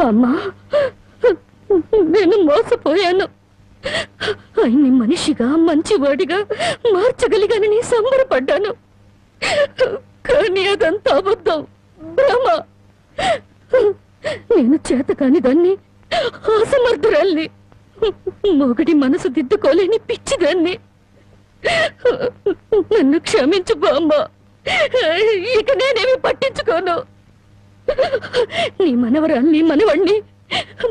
బామ్మ, నేను మోసపోయాను. ఆయన్ని మనిషిగా మంచివాడిగా మార్చగలిగానని సంబరపడ్డాను. కానీ అదంతా అబద్ధం, భ్రమ. నేను చేతకాని దాన్ని, అసమర్థురాల్ని, మొగడి మనసు దిద్దుకోలేని పిచ్చిదాన్ని. నన్ను క్షమించు బామ్మ, ఇక నేనేమి పట్టించుకోను. నీ మనవరాల్ని మనవణ్ణి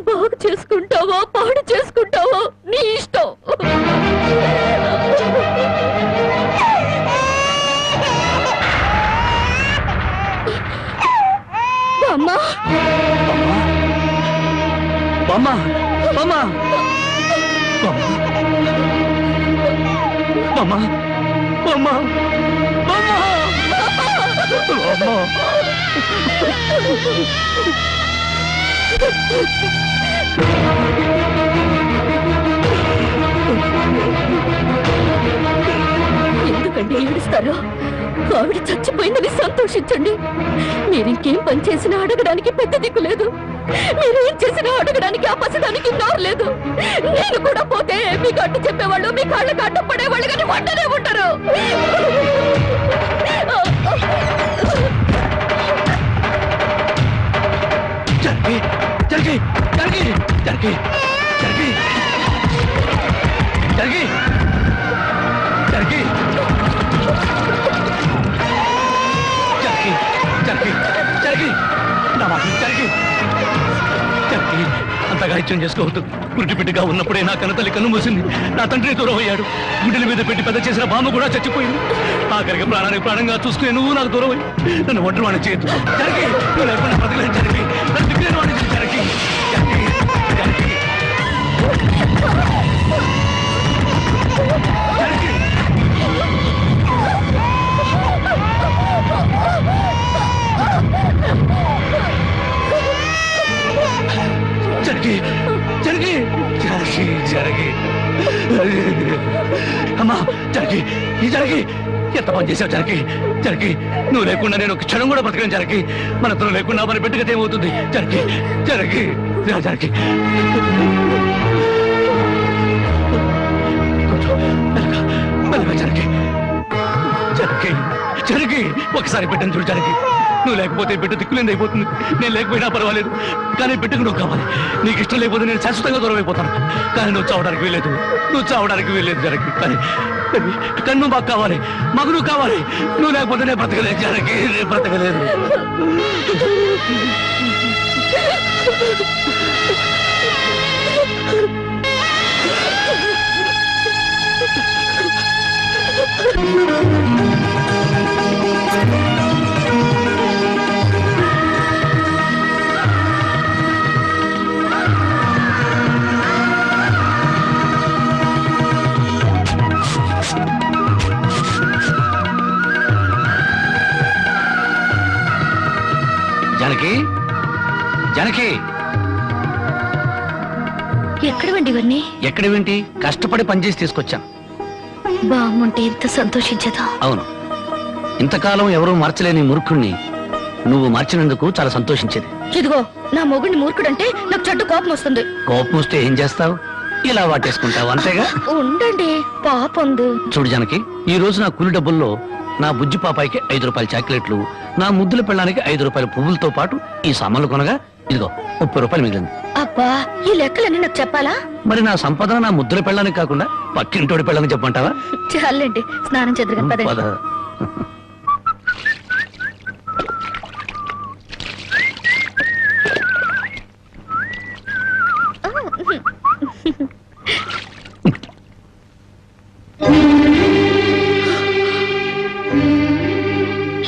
బాగు చేసుకుంటావో పాడు చేసుకుంటావో నీ ఇష్టం. బామ్మ, బామ్మ, బామ్మ, బామ్మ, బామ్మ, బామ్మ, ఎందుకండి ఏడుస్తారో? ఆవిడ చచ్చిపోయిందని సంతోషించండి. మీరింకేం పని చేసినా అడగడానికి పెద్ద దిక్కు లేదు. మీరేం చేసినా అడగడానికి ఆ పసడానికి నోరు లేదు. నేను కూడా పోతే మీకు అడ్డు చెప్పేవాళ్ళు, మీ కాళ్ళకి అడ్డు పడేవాళ్ళు, కానీ వంటనే ఉంటారు. జరిగి జరిగి జరిగి జరిగి జరిగి జరిగి జరిగి జరిగి నా మాట జరిగి జరిగి అంతగా ఇచ్చం చేసుకోవద్దు. పురిటి బిడ్డగా ఉన్నప్పుడే నా కన్నతల్లి కన్ను మూసింది. నా తండ్రి దూరం అయ్యాడు. గుండెల మీద పెట్టి పెద్ద చేసిన బామ్మ కూడా చచ్చిపోయింది. ఆఖరికి ప్రాణానికి ప్రాణంగా చూసుకునే నువ్వు నాకు దూరం అయ్యి నన్ను ఒంటరి వాడిని చేయొద్దు. జరిగి నువ్వు లేకుండా బతకలేదు. జరిగి నన్ను దిక్కులేని వాడిని జరిగి జరిగి జరిగి జరిగి జరిగి జరిగి జరిగి అమ్మా జరిగి జరిగి ఎంత పని చేసావు జరిగి జరిగి నువ్వు లేకుండా నేను ఒక క్షణం కూడా బతకను జరిగి. మనతో లేకుండా మన బిడ్డగత ఏమవుతుంది జరిగి జరిగి జరిగి జరిగి జరిగి జరిగి ఒకసారి బిడ్డను చూడు జరిగి. నువ్వు లేకపోతే బిడ్డ దిక్కులేంది అయిపోతుంది. నేను లేకపోయినా పర్వాలేదు, కానీ బిడ్డకు నువ్వు కావాలి. నీకు ఇష్టం లేకపోతే నేను శాశ్వతంగా దూరం అయిపోతాను. కానీ నువ్వు చావడానికి వీలేదు, నువ్వు చావడానికి వీలేదు జరిగి. కానీ నువ్వు మాకు కావాలి, మాకు నువ్వు కావాలి. నువ్వు లేకపోతే నేను బ్రతకలేదు జరిగి, నేను బ్రతకలేదు. జానకి, జానకి, ఎక్కడవండి ఇవన్నీ? ఎక్కడేంటి? కష్టపడి పనిచేసి తీసుకొచ్చాను. బాగుంటే ఎంత సంతోషించదా? అవును, ఇంతకాలం ఎవరూ మార్చలేని మూర్ఖుణ్ణి నువ్వు మార్చినందుకు చాలా సంతోషించేది. ఇదిగో, నా మొగుడిని మూర్ఖుడంటే నాకు చెడ్డ కోపం వస్తుంది. కోపం వస్తే ఏం చేస్తావు? ఇలా వాటేసుకుంటావు, అంతేగా. ఉండండి, పాపందు. చూడు జానకి, ఈ రోజు నా కూలి డబ్బుల్లో నా బుజ్జి పాపాయికి 5 రూపాయల చాక్లెట్లు, నా ముద్దుల పెళ్ళానికి 5 రూపాయల పువ్వులతో పాటు ఈ సామాన్లు కొనగా ఇదిగో 30 రూపాయలు మిగిలింది. అబ్బా, ఈ లెక్కలన్నీ నాకు చెప్పాలా? మరి నా సంపాదన నా ముద్దుల పెళ్ళానికి కాకుండా పక్కింటోడి పెళ్ళానికి చెప్పమంటావా? చాలండి, స్నానం చేద్దరు పద.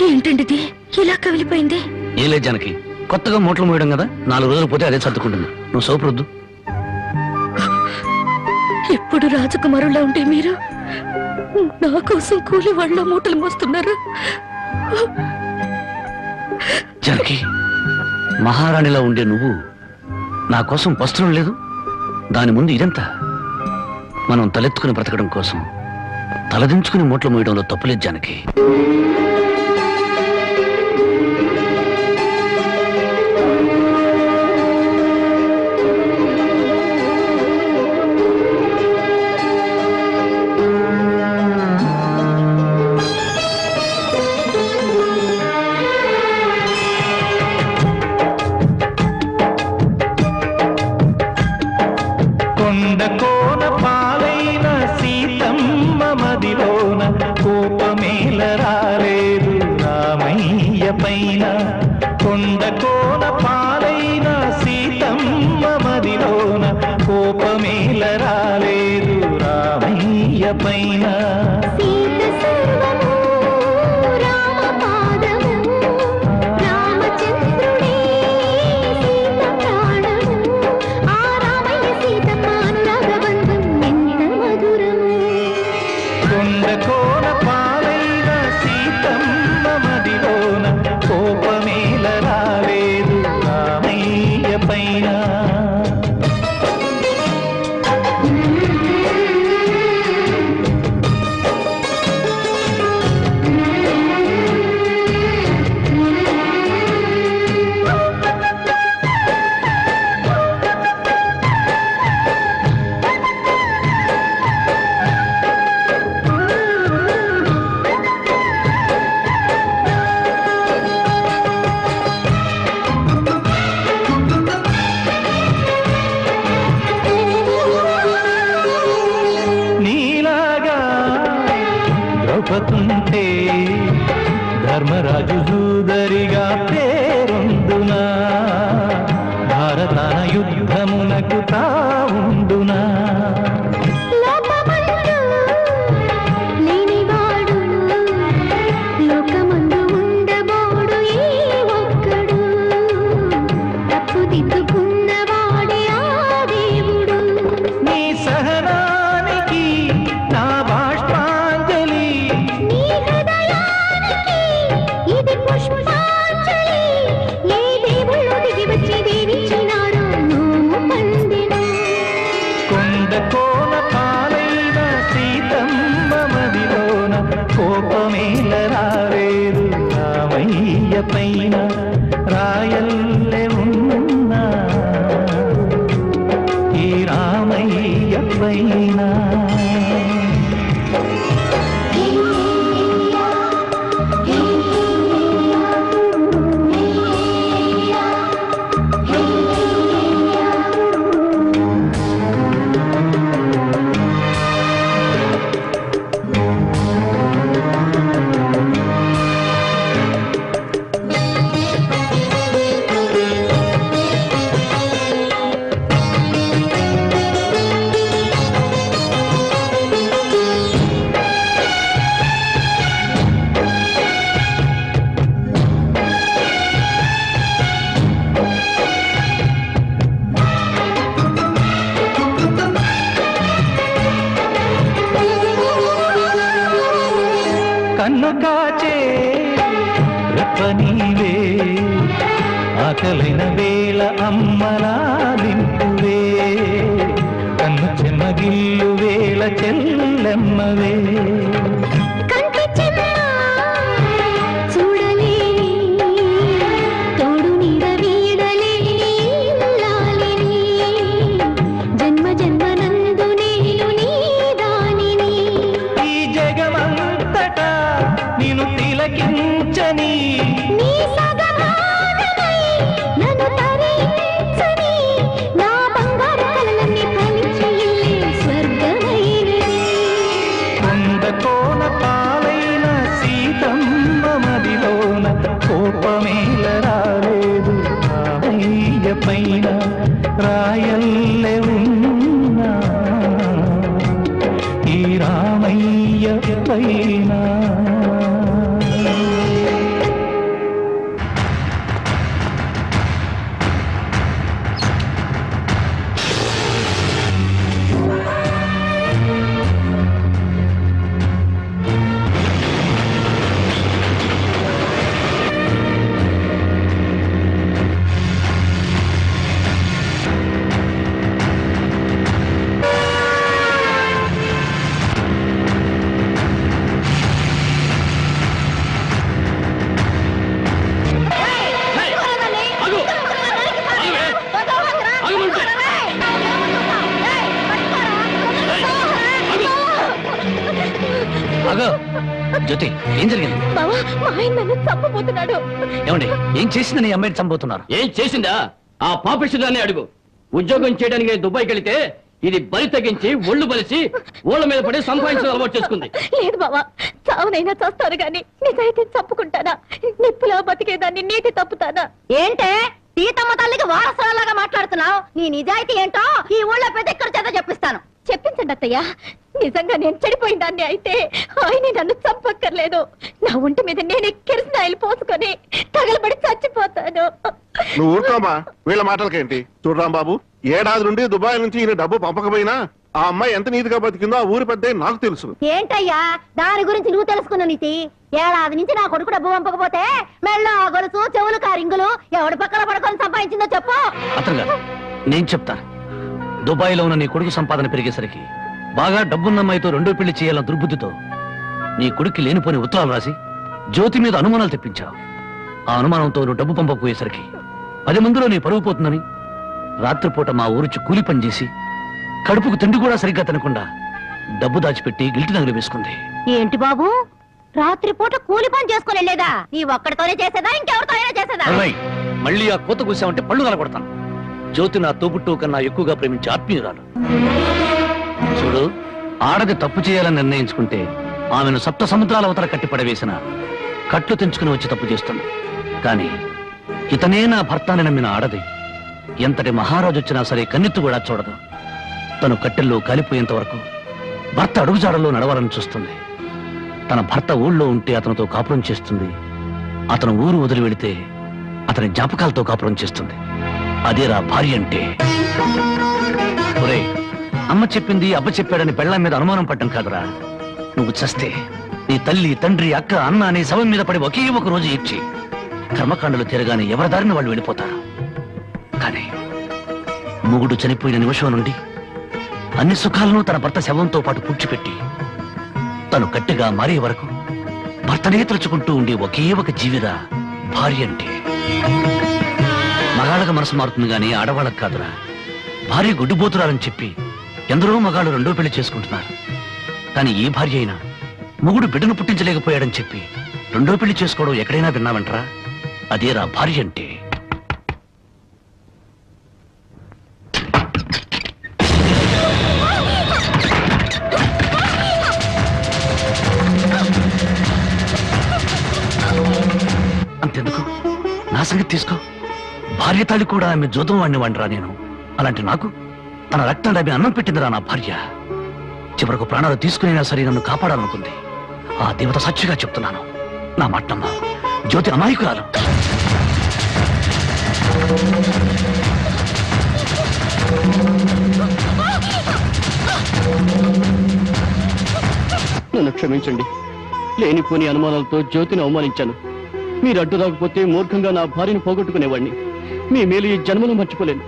ఏంటండి ఇలా కవిలిపోయింది? ఏం లేదు జానకి, కొత్తగా మూటలు మోయడం కదా, 4 రోజులు పోతే అదే సర్దుకుంటుంది. నువ్వు సోపరొద్దు. ఎప్పుడు రాజకుమారులా ఉంటే మీరు నా కోసం కూలి వాళ్ళ మూటలు మోస్తున్నారు. జానకి, మహారాణిలా ఉండే నువ్వు నా కోసం వస్త్రం లేదు, దాని ముందు ఇదంతా. మనం తలెత్తుకుని బ్రతకడం కోసం తలదించుకుని మూటలు మోయడంలో తప్పులేదు జానకి. పైన సీత సర్వము రామ పాదము రామచంద్రుడే సీత ప్రాణము ఆ రామయ్య సీతమ్మ అనురాగబంధం ఎంత మధురము కొండ కోన పాలైన సీతమ్మ మదిలోన కోపమేల రాలేదు రామయ్య పైన నీలాగా ద్రౌపదుంటే ధర్మరాజు సూదరిగా పేరొందునా భారతాన యుద్ధమునకు తావుండునా లోకమందు లేనివాడు లోకమందు ఉండబోడు ఏ ఒక్కడు తప్పు దిద్దుకున్నవాడే ఆ దేవుడు నీ సహనానికి నా బాష్పాంజలి నీ హృదయానికి ఇది పుష్పాంజలి ఏ దేవుళ్ళు దిగి వచ్చి దీవించినారో నోము పందెను కొండ కోన పాలైన సీతమ్మ మదిలోన కోపమేల రాలేదు రామయ్య పైన రాయల్లె ఉన్నా ఈ రామయ్య పైన కన్ను కాచే రెప్పనీవే ఆకలైన వేళ అమ్మలా దింపువే కన్ను చెమ్మగిల్లు వేళ చెల్లెమ్మవే కంటి చెమ్మ చూడలేని తోడు నీడ వీడలేని ఇల్లాలిని జన్మ జన్మనందు నేను నీ దానిని ఈ జగమంతటా నిన్ను తిలకించని నీ సగభాగమై నన్ను తరించని నా బంగారు కలలన్నీ ఫలించి ఇల్లే స్వర్గమైనది కొండ కోన పాలైన సీతమ్మ మదిలోన కోపమేల రాలేదు రామయ్య పైన రాయల్లె ఉన్నా ఈ రామయ్య పైన అగో జ్యోతి, ఏం జరిగింది? బావా మా ఆయన నన్ను చంపబోతున్నాడు. ఏమండి, ఏం చేసిందని ఈ అమ్మాయిని చంపుతున్నారు? ఏం చేసిందా? ఆ పాపిష్టిదాన్ని అడుగు. ఉద్యోగం చేయడానికి దుబాయ్కి వెళితే ఇది బలి తగ్గించి ఒళ్ళు బలిసి ఓళ్ళ మీద పడి సంపాదించడం అలవాటు చేసుకుంది. లేదు బావా, చావునైనా చేస్తాను గాని నిజాయితీ చంపుకుంటానా? నిప్పులా బతికేదాన్ని నీటి తప్పుతానా? ఏంటే సీతమ్మ తల్లికి వారసులాగా మాట్లాడుతున్నావు? నీ నిజాయితీ ఏంటో ఈ ఊళ్ళో ప్రతి ఒక్కరి చేత చెప్పిస్తాను. చెప్పించండి అత్తయ్య. నిజంగా నేను చెడిపోయిన దాన్ని అయితే ఆయన నన్ను చంపక్కర్లేదు. నా ఒంటి మీద నేనే కిరసనాయిలు పోసుకొని తగలబడి చచ్చిపోతాను. నువ్వు ఊరుకోమా, వీళ్ళ మాటలకేంటి? చూడరాం బాబు, ఏడాది నుండి దుబాయ్ నుంచి ఈయన డబ్బు పంపకపోయినా ఆ అమ్మాయి ఎంత నీతిగా బతికిందో ఆ ఊరి పెద్ద నాకు తెలుసు. ఏంటయ్యా దాని గురించి నువ్వు తెలుసుకున్న నీతి? ఏడాది నుంచి నా కొడుకు డబ్బు పంపకపోతే మెళ్ళ గొలుసు చెవులు కారింగులు ఎవడి పక్కన పడుకొని సంపాదించిందో చెప్పు. అతను గారు, నేను చెప్తా. దుబాయ్ లో ఉన్న నీ కొడుకు సంపాదన పెరిగేసరికి బాగా డబ్బున్న అమ్మాయితో రెండో పెళ్లి చేయాలన్న దుర్బుద్ధితో నీ కొడుక్కి లేనిపోని ఉత్తరాలు రాసి జ్యోతి మీద అనుమానాలు తెప్పించావు. ఆ అనుమానంతో నువ్వు డబ్బు పంపకపోయేసరికి 10 మందిలో నీ పరువు పోతుందని రాత్రిపూట మా ఊరుచి కూలి పని చేసి కడుపుకు తిండి కూడా సరిగ్గా తినకుండా డబ్బు దాచిపెట్టి గిల్టి నగలు వేసుకుంది. ఏంటి బాబు, రాత్రిపూట కూలి పని చేసుకుని వెళ్ళేదా? నీ ఒక్కడితోనే చేసేదా, ఇంకెవరితో అయినా చేసేదా? అమ్మాయి, మళ్ళీ ఆ కోత కూసామంటే పళ్ళు కలగొడతాను. జ్యోతి నా తోబుట్టు కన్నా ఎక్కువగా ప్రేమించే ఆత్మీయురాలు. చూడు, ఆడది తప్పు చేయాలని నిర్ణయించుకుంటే ఆమెను 7 సముద్రాల అవతల కట్టి పడవేసిన కట్లు తెంచుకుని వచ్చి తప్పు చేస్తుంది. కానీ ఇతనే నా భర్త అని నమ్మిన ఆడది ఎంతటి మహారాజు వచ్చినా సరే కన్నెత్తు కూడా చూడదు. తను కట్టెల్లో కాలిపోయేంత వరకు భర్త అడుగుజాడల్లో నడవాలని చూస్తుంది. తన భర్త ఊళ్ళో ఉంటే అతనితో కాపురం చేస్తుంది. అతను ఊరు వదిలి వెళితే అతని జ్ఞాపకాలతో కాపురం చేస్తుంది. అదేరా భార్య అంటే. ఒరేయ్, అమ్మ చెప్పింది అబ్బ చెప్పాడని పెళ్ళాం మీద అనుమానం పడ్డం కాదురా. నువ్వు చస్తే నీ తల్లి, తండ్రి, అక్క, అన్న అనే శవం మీద పడి ఒకే ఒక రోజు ఏడ్చి కర్మకాండలు తిరగానే ఎవరి దారిని వాళ్ళు వెళ్ళిపోతారు. కానీ మొగుడు చనిపోయిన నిమిషం నుండి అన్ని సుఖాలను తన భర్త శవంతో పాటు పూడ్చిపెట్టి తను గట్టిగా మారే వరకు భర్తనే తలుచుకుంటూ ఉండే ఒకే ఒక జీవిరా భార్య అంటే. మగాళ్ళకి మనసు మారుతుంది గానీ ఆడవాళ్ళకి కాదురా. భార్య గుడ్డుబోతురాలని చెప్పి ఎందరో మగాళ్ళు రెండో పెళ్లి చేసుకుంటున్నారు. కానీ ఈ భార్య అయినా మొగుడు బిడ్డను పుట్టించలేకపోయాడని చెప్పి రెండో పెళ్లి చేసుకోవడం ఎక్కడైనా విన్నావంటరా? అదేరా భార్య అంటే. అంతెందుకు, నా సంగతి తీసుకో. భార్య తాళి కూడా ఆమె జోదం వాడిని వాడిరా నేను. అలాంటి నాకు తన రక్తాన్ని ఆమె అన్నం పెట్టిందిరా నా భార్య. చివరకు ప్రాణాలు తీసుకునేనా సరే నన్ను కాపాడాలనుకుంది. ఆ దేవత సాక్షిగా చెప్తున్నాను, నా మాటమ్మ జ్యోతి అమాయకురాలు. నన్ను క్షమించండి. లేనిపోని అనుమానాలతో జ్యోతిని అవమానించాను. మీరు అడ్డు రాకపోతే మూర్ఖంగా నా భార్యను పోగొట్టుకునేవాడిని. మీ మేలు ఈ జన్మలో మర్చిపోలేను.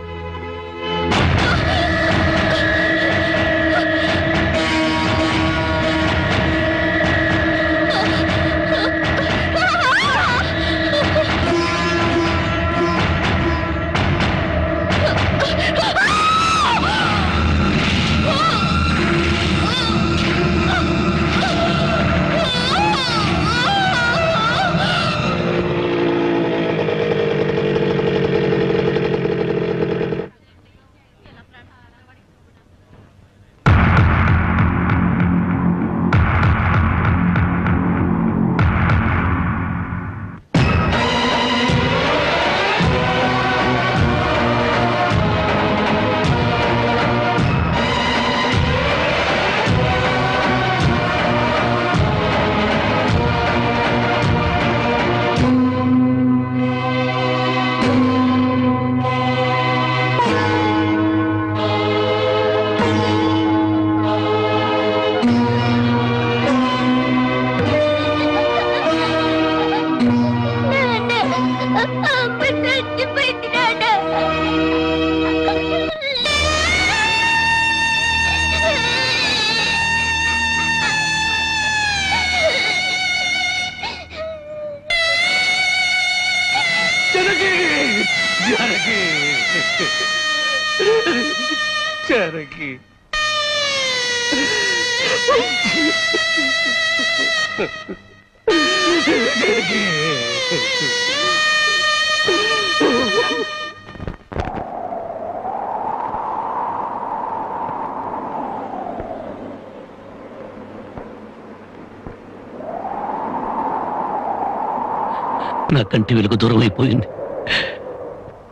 నా కంటి వెలుగు దూరం అయిపోయింది.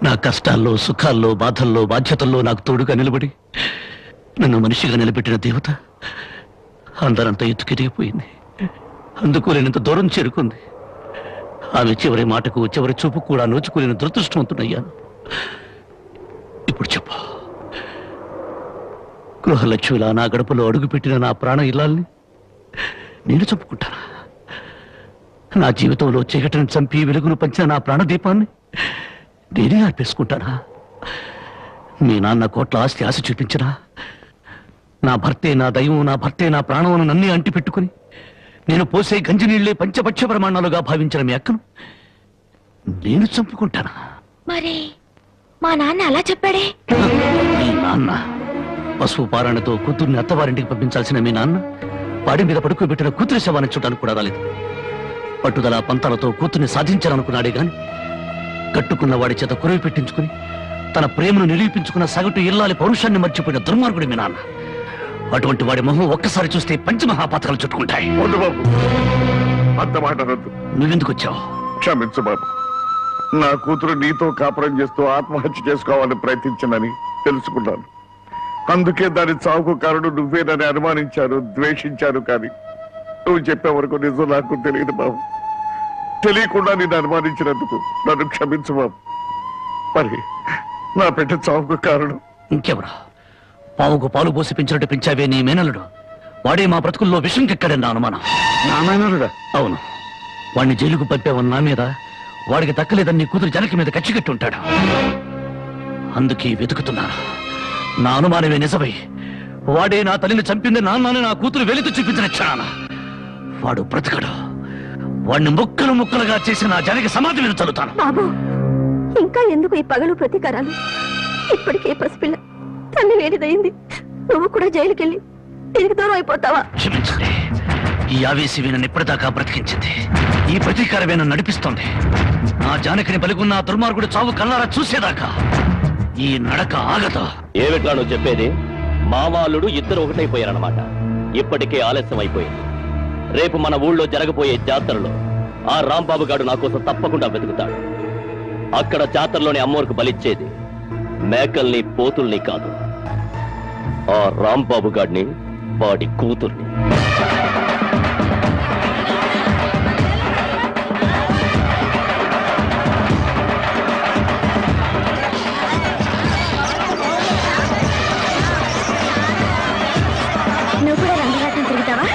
నా కష్టాల్లో, సుఖాల్లో, బాధల్లో, బాధ్యతల్లో నాకు తోడుగా నిలబడి నన్ను మనిషిగా నిలబెట్టిన దేవత అందరంతా ఎత్తుకెదిగిపోయింది. అందుకోలేనంత దూరం చేరుకుంది. ఆమె చివరి మాటకు చివరి చూపు కూడా నోచుకోలేని దురదృష్టవంతునయ్యాను. ఇప్పుడు చెప్పు, గృహలక్ష్మిలా నా గడపలో అడుగుపెట్టిన నా ప్రాణ ఇల్లాల్ని నేను చంపుకుంటానా? నా జీవితంలో చీకటిని చంపి వెలుగును పంచిన నా ప్రాణదీపాన్ని నేనే ఆర్పేసుకుంటానా? మీ నాన్న కోట్ల ఆశ చూపించినా నా భర్తే నా దైవం, నా భర్తే నా ప్రాణమును నన్నే అంటి పెట్టుకుని నేను పోసే గంజి నీళ్లే పంచపక్ష ప్రమాణాలుగా భావించిన మీ అక్కను నేను చంపుకుంటానా? మరి మా నాన్న అలా చెప్పాడే. మీ నాన్న పసుపు పారాణతో కూతుర్ని అత్తవారింటికి పంపించాల్సిన మీ నాన్న పాడి మీద పడుకోబెట్టిన కూతురి శవాన్ని చూడడానికి కూడా రాలేదు. పట్టుదల పంతాలతో కూతుర్ని సాధించాలనుకున్నాడే గాని కట్టుకున్న వాడి చేత కురవి పెట్టించుకుని తన ప్రేమను నిరూపించుకున్న సగటు ఇల్లాలి పౌరుషాన్ని మర్చిపోయిన దుర్మార్గుడి మీ నాన్న. అటువంటి వాడి మొహం ఒక్కసారి చూస్తే పంచమహాపాత్రలు చుట్టుకుంటాయి. అంత మాట అనొద్దు. నువ్వెందుకు వచ్చావు? క్షమించు బాబు. నా కూతురు నీతో కాపురం చేస్తూ ఆత్మహత్య చేసుకోవాలని ప్రయత్నించిందని తెలుసుకున్నాను. అందుకే దాని చావుకు కారణం నువ్వేనని అనుమానించాను, ద్వేషించాను. కానీ నువ్వు చెప్పే వరకు నిజం నాకు తెలియదు బాబు. తెలియకుండా నేను అనుమానించినందుకు నన్ను క్షమించు బాబు. మరి నా బిడ్డ చావుకు కారణం ఇంకెవరా? పావుకు పాలు పోసి పెంచినట్టు పెంచావే నీ మేనల్లుడు. వాడే మా బ్రతుకుల్లో విషం కెక్కడని నా అనుమానం. నా మేనల్లుడా? అవును. వాడిని జైలుకు పంపావని నా మీద, వాడికి దక్కలేదని నీ కూతురు జనకి మీద కచ్చికట్టి ఉంటాడు. అందుకే వెతుకుతున్నాను. నా అనుమానమే నిజమై వాడే నా తల్లిని చంపింది నాన్నని నా కూతురు వెలితో చూపించిన క్షణాన వాడు బ్రతకడు. వాడిని ముక్కలు ముక్కలుగా చేసి నా జనకి సమాధి మీద చల్లుతాను. బాబు, ఇంకా ఎందుకు ఈ పగలు ప్రతీకారాలు? ఇప్పటికే పసిపిల్ల తల్లి వేడిదయింది. నువ్వు కూడా జైలుకెళ్ళి దీనికి దూరం అయిపోతావా? క్షమించండి. ఈ ఆవేశమే నన్ను ఇప్పటిదాకా బ్రతికించింది. ఈ ప్రతీకారమే నన్ను నడిపిస్తోంది. నా జానకిని బలిగున్న దుర్మార్గుడు చావు కల్లారా చూసేదాకా ఈ నడక ఆగదు. ఏమిట్లా నువ్వు చెప్పేది? మామాలుడు ఇద్దరు ఒకటైపోయారన్నమాట. ఇప్పటికే ఆలస్యం అయిపోయింది. రేపు మన ఊళ్ళో జరగబోయే జాతరలో ఆ రాంబాబు గారు నా కోసం తప్పకుండా వెతుకుతాడు. అక్కడ జాతరలోని అమ్మోరుకు బలిచ్చేది మేకల్ని, పోతుల్ని కాదు, ఆ రాంబాబు గాడిని, వాడి కూతుర్ని. నువ్వు కూడా రంగరాటం తిరుగుతావా?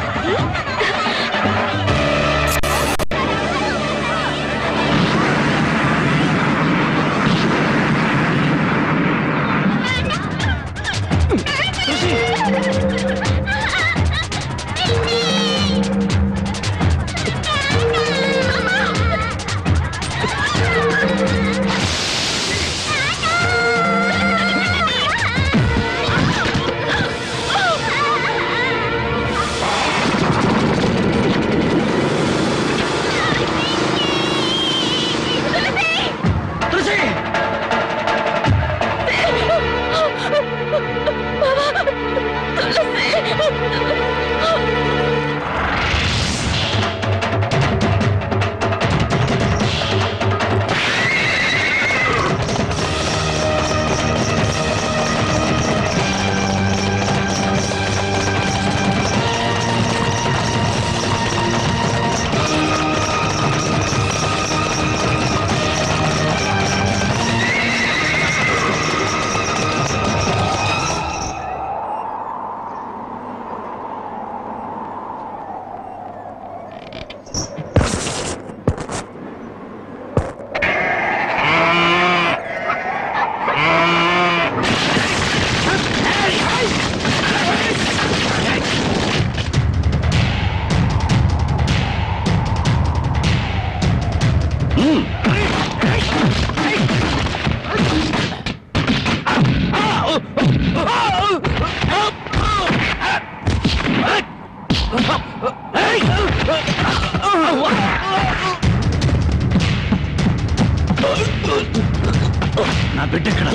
నా బిడ్డ ఎక్కడ?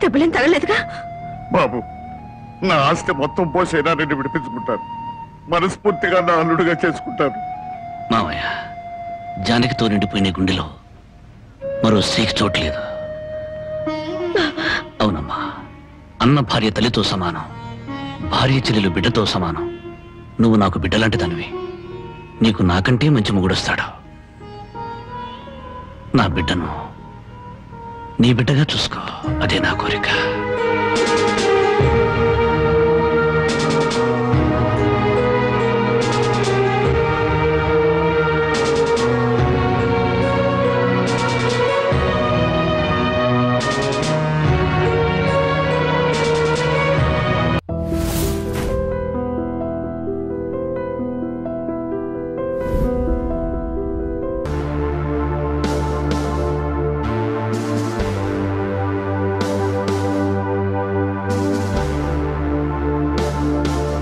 దెబ్బలేం తగలేదుగా బాబు, నా ఆస్తి మొత్తం పోసైనా నేను విడిపించుకుంటాను. మనస్ఫూర్తిగా నా అల్లుడుగా చేసుకుంటాను. మావయ్య, జానకితో నిండిపోయిన గుండెలో మరో స్త్రీకి చోట్లేదు. అవునమ్మా, అన్న భార్య తల్లితో సమానం, భార్య చెల్లెలు బిడ్డతో సమానం. నువ్వు నాకు బిడ్డలాంటి దానివి. నీకు నాకంటే మంచి మొగుడొస్తాడు. నా బిడ్డను నీ బిడ్డగా చూసుకో, అదే నా కోరిక.